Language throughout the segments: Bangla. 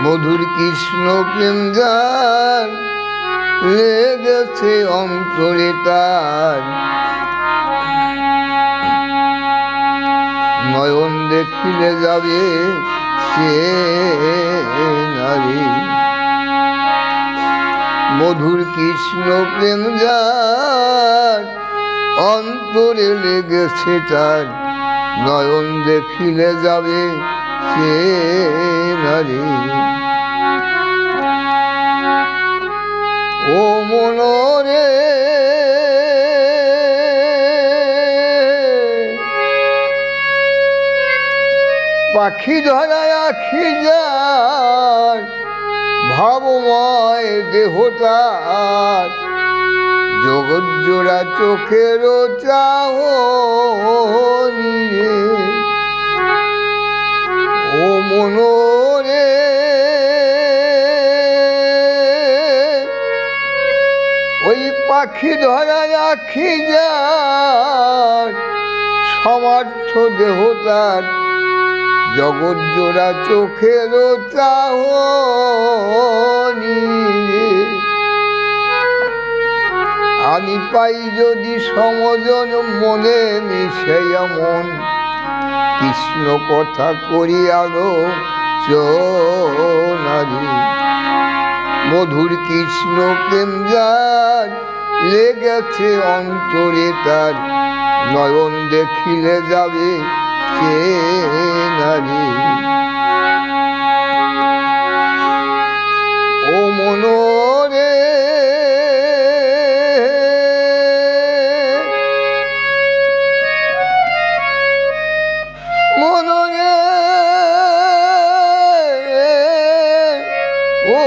মধুর কৃষ্ণ প্রেম যার লেগেছে অন্তরে তার, নয়ন দেখিলে যাবে সে নারী। মধুর কৃষ্ণ প্রেম যার অন্তরে লেগেছে তার, নয়ন দেখিলে যাবে সে নারী। ও মনরে পাখি ধরায় আখি যার, ভাবময় দেহতার, জগৎ জোড়া চোখের চাহনি রে। ও মনরে ওই পাখি ধরায় আখি যার, সমার্থ দেহতার, জগৎ জোড়া চোখের চাহনি রে। আমি পাই যদি সমজন মনে মিশে এমন, কৃষ্ণ কথা করি আলোচনারি। মধুর কৃষ্ণ প্রেম যার লেগেছে অন্তরে তার, নয়ন দেখিলে যাবে সে নারী। ও মনরে মনরে ও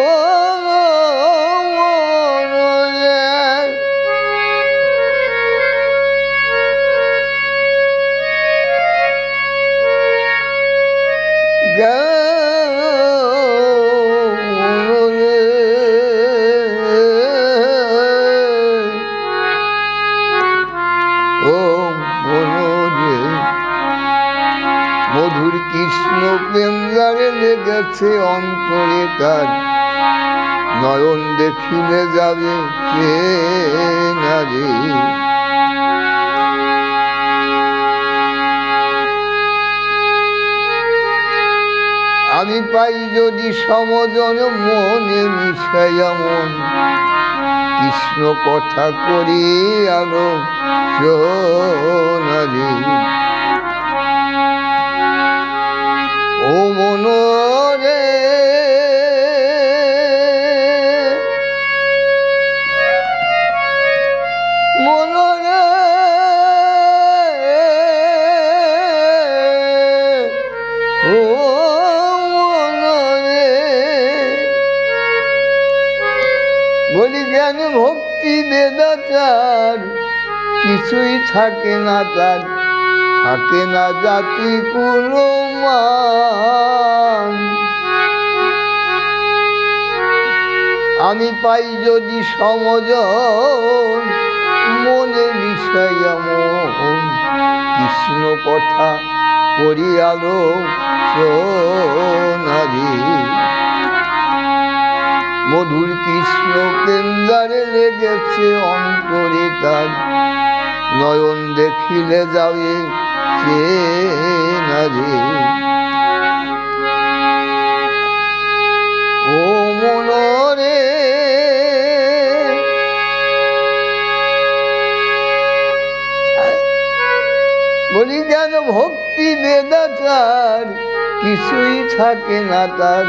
মধুর কৃষ্ণ প্রেম যারে লেগেছে অন্তরে তার, নয়ন দেখিলে যাবে সে নারী। আমি পাই যদি সমজন মনে মিশাইয়া মন, কৃষ্ণ কথা করি আলোচনারি। ও মনরে মনরে ও মনরে বলি জ্ঞান ভক্তি বেদাচার, কিছুই থাকে না তার, থাকে না জাতি কুলমান। আমি পাই যদি সমজন মনে মিশাইয়া মন, কৃষ্ণ কথা করি আলোচনারি। মধুর কৃষ্ণ প্রেম যারে লেগেছে অন্তরে তার, নয়ন দেখিলে যাবে সে নারী। ও মনরে বলি জ্ঞান ভক্তি বেদাচার, কিছুই থাকে না তার,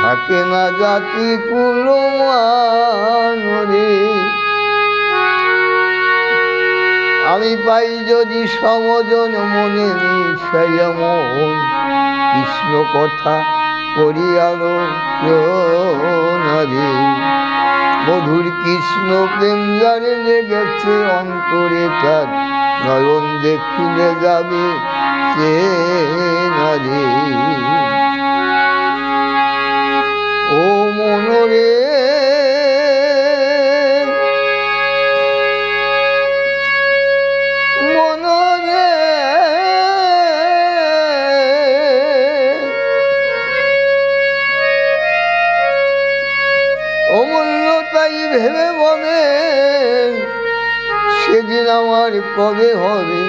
থাকে না জাতি কুলমান রে। আমি পাই যদি সমজন মনে মিশাইয়া মন, কৃষ্ণ কথা করি আলোচনারি। মধুর কৃষ্ণ প্রেম যারে লেগেছে অন্তরে তার, নয়ন দেখিলে যাবে সে নারী। ও মনরে মনরে কবে হবে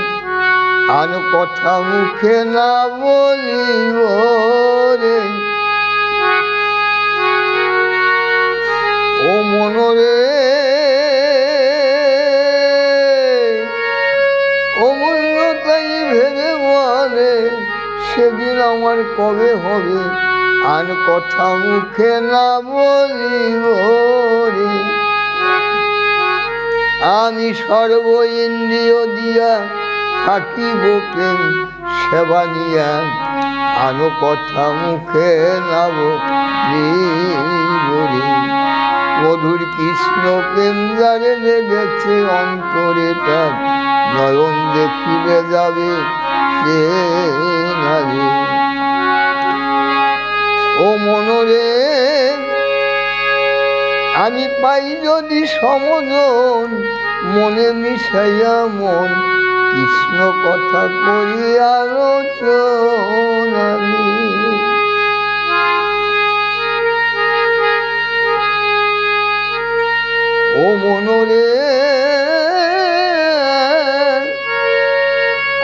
আন কথা মুখে না বলিব রে। ও মনরে অমূল্য তাই ভেবে বলে সেদিন আমার কবে হবে আর কথা মুখে না বলিব রে। আমি সর্ব ইন্দ্রিয় দিয়া থাকিব প্রেম সেবা নিয়া আনো কথা মুখে না বলিব রে। মধুর কৃষ্ণ প্রেম যারে লেগেছে অন্তরে তার নয়ন দেখিলে যাবে সে নারে। ও মনরে আমি পাই যদি সমজন মনে মিশাইয়া মন কৃষ্ণ কথা করি আলোচনা রে। ও মনরে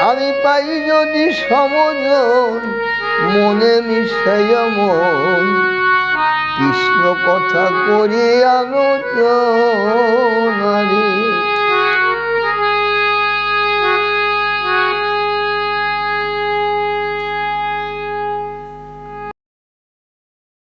আমি পাই যদি সমজন মনে মিশাইয়া মন কৃষ্ণ কথা করি আলোচনা রে।